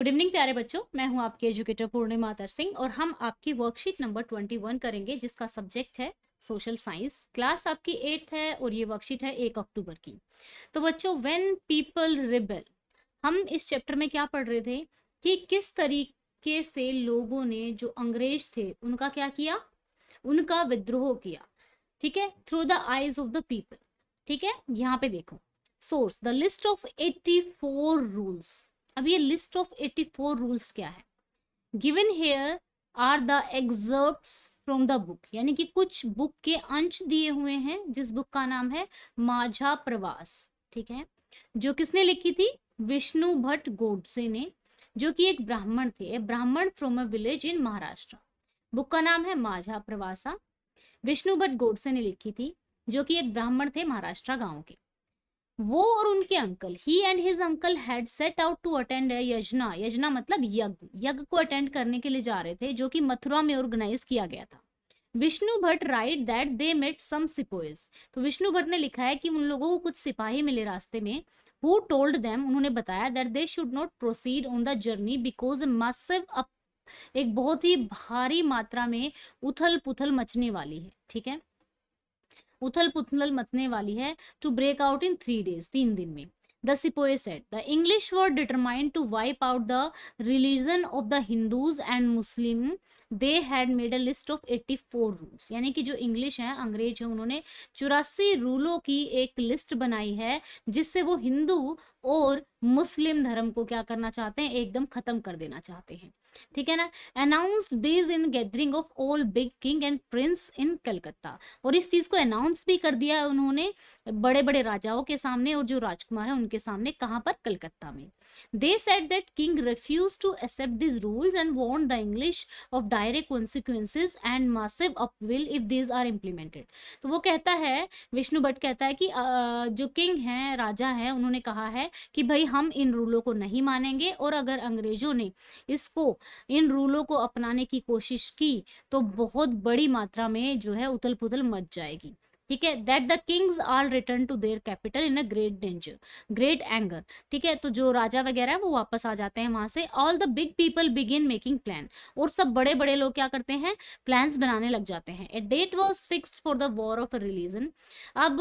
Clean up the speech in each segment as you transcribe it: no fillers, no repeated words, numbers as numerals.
Good evening प्यारे बच्चों, मैं हूं आपकी एजुकेटर पूर्णिमा अतर सिंह और हम आपकी वर्कशीट नंबर 21 करेंगे जिसका सब्जेक्ट है सोशल साइंस। क्लास आपकी 8th है और ये वर्कशीट है 1 अक्टूबर की। तो बच्चों, व्हेन पीपल रिबेल, हम इस चैप्टर में क्या पढ़ रहे थे कि किस तरीके से लोगों ने जो अंग्रेज थे उनका क्या किया, उनका विद्रोह किया। ठीक है, through the eyes of the people. ठीक है, यहाँ पे देखो source, the list of 84 rules. अब ये लिस्ट ऑफ 84 रूल्स क्या है? Given here are the excerpts from the book, यानी कि कुछ बुक के अंश दिए हुए हैं जिस बुक का नाम है माझा प्रवास। ठीक है, जो किसने लिखी थी? विष्णु भट्ट गोडसे ने, जो कि एक ब्राह्मण थे, ब्राह्मण from a village in Maharashtra. Book का नाम है माझा प्रवासा। विष्णु भट्ट गोडसे ने लिखी थी, जो कि एक ब्राह्मण थे महाराष्ट्र गांव के। वो और उनके uncle, he and his uncle had set out to attend a yajna. यजना मतलब यज्ञ, यज्ञ को अटेंड करने के लिए जा रहे थे, जो कि मथुरा में ऑर्गेनाइज किया गया था। Vishnu Bhatt write that they met some sepoys. तो विष्णु भट्ट ने लिखा है कि उन लोगों को कुछ सिपाही मिले रास्ते में। हु टोल्ड देम, उन्होंने बताया that they should not proceed on the journey because massive, एक बहुत ही भारी मात्रा में उथल पुथल मचने वाली है। ठीक है, उथल पुथल मचने वाली है। To break out in 3 days, 3 दिन में। The Sepoy said the English were determined to wipe out the religion of the Hindus and Muslim. They had made a list of 84 rules. यानी कि जो इंग्लिश हैं, अंग्रेज हैं, उन्होंने 84 रूलों की एक लिस्ट बनाई है जिससे वो हिंदू और मुस्लिम धर्म को क्या करना चाहते हैं, एकदम खत्म कर देना चाहते हैं। ठीक है ना। Announced this in gathering of all big king and prince in Calcutta. और इस चीज को अनाउंस भी कर दिया है उन्होंने बड़े बड़े राजाओं के सामने और जो राजकुमार है उनके सामने। कहां पर? कलकत्ता में। They said that king refuse to accept this rules and warn the English of direct consequences and massive upheaval if these are implemented. तो वो कहता है, विष्णु भट्ट कहता है कि जो किंग हैं, राजा हैं, उन्होंने कहा है कि भाई हम इन रूलों को नहीं मानेंगे और अगर अंग्रेजों ने इन रूलों को अपनाने की कोशिश की तो बहुत बड़ी मात्रा में जो है उथल पुथल मच जाएगी। ठीक है, that the kings are return to their capital in a great danger, great anger. ठीक है, तो जो राजा वगैरह है वो वापस आ जाते हैं वहां से। All the big people begin making plan, और सब बड़े बड़े लोग क्या करते हैं, प्लान्स बनाने लग जाते हैं। A date was fixed for the war of religion. अब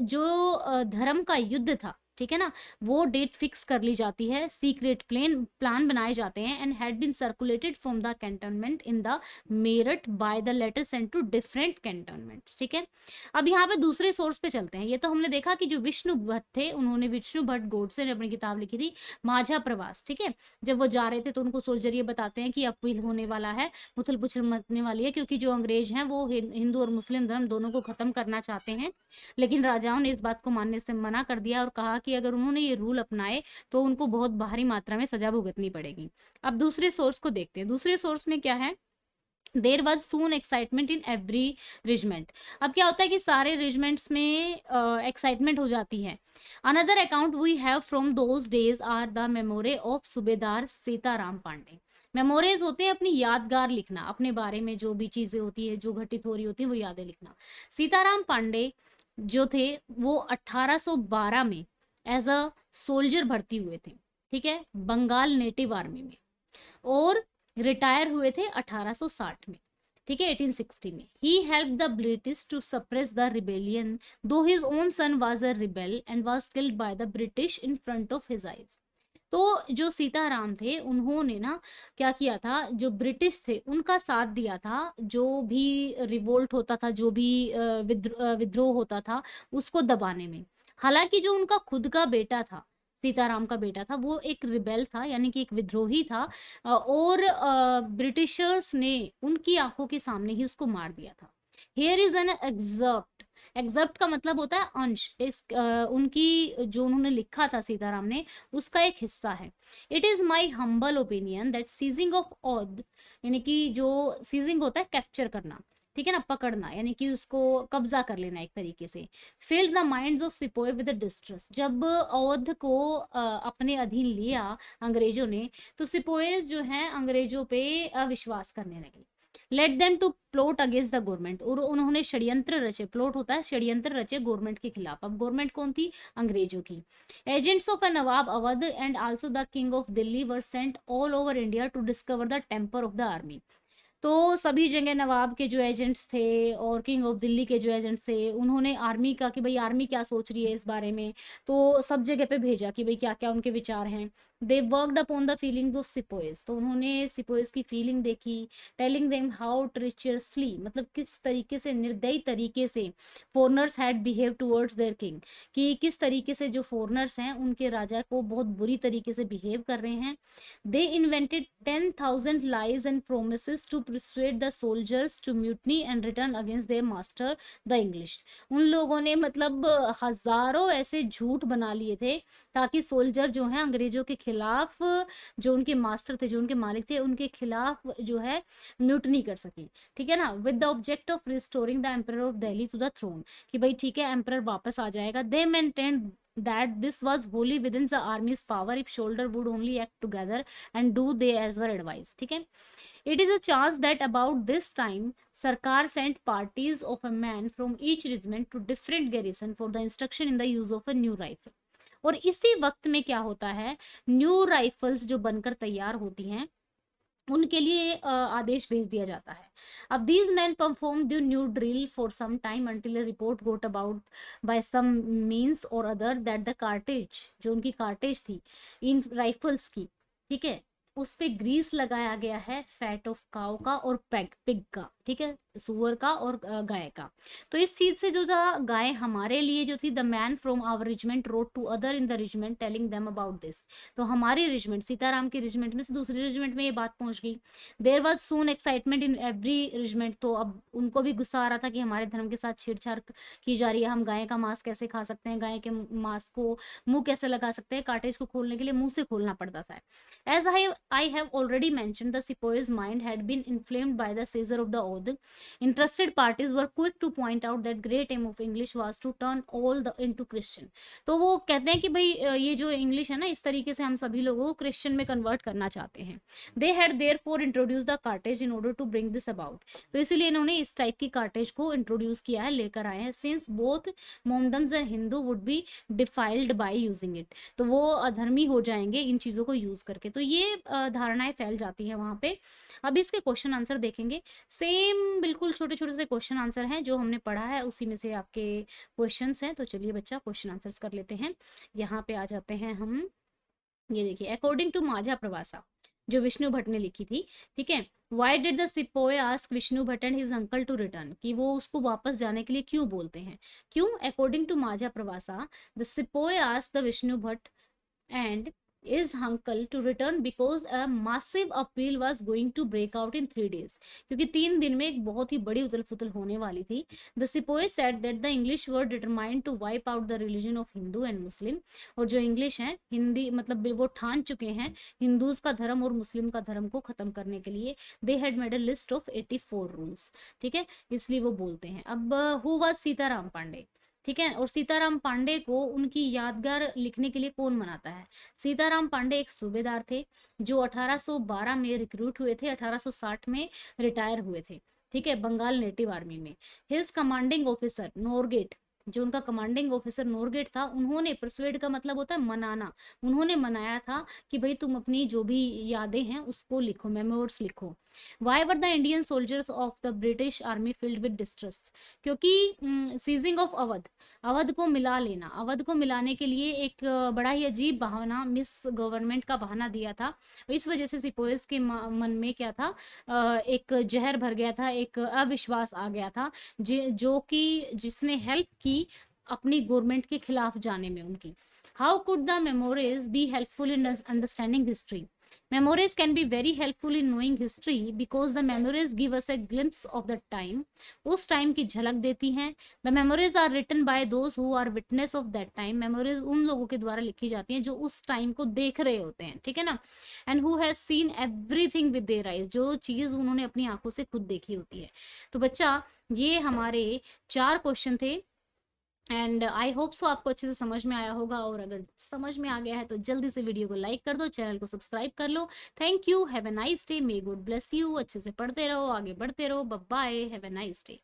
जो धर्म का युद्ध था, ठीक है ना, वो डेट फिक्स कर ली जाती है। सीक्रेट प्लान बनाए जाते हैं and had been circulated from the cantonment in the Meerut by the letter sent to different cantonments. ठीक है, अब यहाँ पे दूसरे सोर्स पे चलते हैं। ये तो हमने देखा कि जो विष्णु भट्ट थे, उन्होंने, विष्णु भट्ट गोडसे ने अपनी किताब लिखी थी माझा प्रवास। ठीक है, जब वो जा रहे थे तो उनको सोल्जर ये बताते हैं कि अपील होने वाला है, उथल पुथल मचने वाली है, क्योंकि जो अंग्रेज हैं वो हिंदू और मुस्लिम धर्म दोनों को खत्म करना चाहते हैं। लेकिन राजाओं ने इस बात को मानने से मना कर दिया और कहा कि अगर उन्होंने ये रूल अपनाए तो उनको बहुत भारी मात्रा में सजा भुगतनी पड़ेगी। अब दूसरे सोर्स को देखते हैं। दूसरे सोर्स में क्या है? There was soon excitement in every regiment. अब क्या होता है कि सारे रेजिमेंट्स में एक्साइटमेंट हो जाती है। Another account we have from those days are the memoir of Subedar Sitaram Pandey. Memories होते हैं अपनी यादगार लिखना, अपने बारे में जो भी चीजें होती है, जो घटित हो रही होती है, वो यादें लिखना। सीताराम पांडे जो थे वो 1812 में एज अ सोल्जर भर्ती हुए थे। ठीक है, बंगाल नेटिव आर्मी में, और रिटायर हुए थे 1860 में। ठीक है, 1860 में। He help the British to suppress the rebellion though his own son was a rebel and was killed by the British in front of his eyes. तो जो सीताराम थे उन्होंने ना क्या किया था, जो ब्रिटिश थे उनका साथ दिया था, जो भी रिवोल्ट होता था, जो भी विद्रोह होता था, उसको दबाने में। हालांकि जो उनका खुद का बेटा था, सीताराम का बेटा था, वो एक रिबेल था, यानी कि एक विद्रोही था, और ब्रिटिशर्स ने उनकी आंखों के सामने ही उसको मार दिया था। Here is an excerpt. Excerpt का मतलब होता है अंश। उनकी जो उन्होंने लिखा था सीताराम ने, उसका एक हिस्सा है। It is my humble opinion that seizing of Oudh, यानी कि जो सीजिंग होता है कैप्चर करना, ठीक है ना, पकड़ना, यानी कि उसको कब्जा कर लेना एक तरीके से। Filled the minds of sepoy with distrust. जब अवध को अपने अधीन लिया अंग्रेजों ने, तो सिपोयस जो है अंग्रेजों पे अविश्वास करने लगे। Let them to plot against the government, और उन्होंने षड्यंत्र रचे, प्लॉट होता है षड्यंत्र रचे गवर्नमेंट के खिलाफ। अब गवर्नमेंट कौन थी? अंग्रेजों की। Agents of a nawab Avadh and also the king of Delhi were sent all over India to discover the temper of the army. तो सभी जगह नवाब के जो एजेंट्स थे और किंग ऑफ दिल्ली के जो एजेंट्स थे, उन्होंने आर्मी का कि भाई आर्मी क्या सोच रही है इस बारे में, तो सब जगह पे भेजा कि भाई क्या क्या उनके विचार हैं। They worked upon the feelings of sepoys, तो उन्होंने सिपोइस की फीलिंग देखी। टेलिंग देम हाउ ट्रिचरसली, मतलब किस तरीके से, निर्दयी तरीके से foreigners had behave towards their king, कि किस तरीके से जो फॉरनर्स हैं उनके राजा को बहुत बुरी तरीके से बिहेव कर रहे हैं। दे invented 10,000 lies and promises to persuade the soldiers to mutiny and return against their master the English। उन लोगों ने मतलब हजारों ऐसे झूठ बना लिए थे ताकि सोल्जर जो हैं अंग्रेजों के खिलाफ, जो उनके मास्टर थे, जो उनके मालिक थे, उनके खिलाफ जो है म्यूटनी कर सकें। ठीक है ना, with the object of restoring the emperor of Delhi to the throne, कि भाई ठीक है एम्परर वापस आ जाएगा। They maintain that this was wholly within the army's power if soldier would only act together and do they as were advised। ठीक है, it is a chance that about this time sarkar sent parties of a man from each regiment to different garrison for the instruction in the use of a new rifle। और इसी वक्त में क्या होता है, new rifles जो बनकर तैयार होती हैं उनके लिए आदेश भेज दिया जाता है। अब these men perform the new drill for some time until a report got about by some means or other that the cartridge, जो उनकी कार्टेज थी इन राइफल्स की, ठीक है, उस पे ग्रीस लगाया गया है फैट ऑफ काउ का और पिग का, ठीक है, सुअर का और गाय का। तो इस चीज से जो था, गाय हमारे लिए जो थी, the men from our regiment wrote to other in the regiment telling them about this. तो हमारी रेजिमेंट, सीताराम के रेजिमेंट में से दूसरे रेजिमेंट में ये बात पहुंच गई। There was soon excitement in every regiment, तो अब उनको भी गुस्सा आ रहा था कि हमारे धर्म के साथ छेड़छाड़ की जा रही है, हम गाय का मांस कैसे खा सकते हैं, गाय के मांस को मुंह कैसे लगा सकते हैं, कार्टेज को खोलने के लिए मुंह से खोलना पड़ता था। As I have already mentioned, the sepoy's mind had been inflamed by the seizure of the oath. Interested parties were quick to point out that great aim of English was to turn all the into Christian। तो वो कहते हैं कि भाई ये जो English है ना, इस तरीके से हम सभी लोगों को क्रिश्चियन में कन्वर्ट करना चाहते हैं। They had therefore introduced the cartage in order to bring this about। तो इसीलिए इन्होंने इस टाइप की कार्टेज को इंट्रोड्यूस किया है, लेकर आए हैं। Since both Mohammedans and Hindu would be defiled by using it, तो वो अधर्मी हो जाएंगे इन चीजों को यूज करके। तो ये धारणाएं फैल जाती हैं वहां पे। अब इसके क्वेश्चन आंसर देखेंगे, सेम बिल्कुल छोटे छोटे से क्वेश्चन आंसर हैं जो हमने पढ़ा है, उसी में से आपके क्वेश्चंस हैं। तो चलिए बच्चा क्वेश्चन आंसर्स कर लेते हैं। यहाँ पे आ जाते हैं हम, ये देखिए, अकॉर्डिंग टू माझा प्रवासा जो विष्णु भट्ट ने लिखी थी, ठीक है, why did the sepoy ask Vishnu Bhatt and his uncle to return, कि वो उसको वापस जाने के लिए क्यों बोलते हैं, क्यों? अकॉर्डिंग टू माझा प्रवासा the sepoy ask the Vishnu Bhatt and his uncle to return because a massive appeal was going to break out in 3 days, क्योंकि 3 दिन में एक बहुत ही बड़ी उथल पुथल होने वाली थी। The sepoy said that the English were determined to wipe out the religion of Hindu and Muslim, और जो इंग्लिश हैं, हिंदी मतलब वो ठान चुके हैं हिंदूज का धर्म और मुस्लिम का धर्म को खत्म करने के लिए। They had made a list of 84 rules, ठीक है, इसलिए वो बोलते हैं। अब who was सीताराम पांडे, ठीक है, और सीताराम पांडे को उनकी यादगार लिखने के लिए कौन मनाता है? सीताराम पांडे एक सूबेदार थे जो 1812 में रिक्रूट हुए थे, 1860 में रिटायर हुए थे, ठीक है, बंगाल नेटिव आर्मी में। हिज कमांडिंग ऑफिसर नोरगेट, जो उनका कमांडिंग ऑफिसर नोरगेट था, उन्होंने, परसुएड का मतलब होता है मनाना, उन्होंने मनाया था कि भाई तुम अपनी जो भी यादें हैं उसको लिखो, मेमोर्स लिखो। Why were the Indian soldiers of the British army filled with distrust, क्योंकि सीजिंग ऑफ अवध, अवध को मिला लेना, अवध को मिलाने के लिए एक बड़ा ही अजीब बहाना मिस गवर्नमेंट का बहाना दिया था। इस वजह से सिपोइस के मन में क्या था, एक जहर भर गया था, एक अविश्वास आ गया था, जो कि जिसने हेल्प की अपनी गवर्नमेंट के खिलाफ जाने में उनकी। How could the memories be helpful in understanding history? Memories can be very helpful in knowing history because the memories give us a glimpse of the time, उस टाइम की झलक देती हैं। The memories are written by those who are witness of that time, memories उन लोगों के द्वारा लिखी जाती हैं जो उस टाइम को देख रहे होते हैं, ठीक है ना, and who have seen everything with their eyes, जो चीज उन्होंने अपनी आंखों से खुद देखी होती है। तो बच्चा, ये हमारे 4 क्वेश्चन थे एंड आई होप सो आपको अच्छे से समझ में आया होगा, और अगर समझ में आ गया है तो जल्दी से वीडियो को लाइक कर दो, चैनल को सब्सक्राइब कर लो। Thank you, have a nice day, may God bless you. अच्छे से पढ़ते रहो, आगे बढ़ते रहो, bye bye, have a nice day.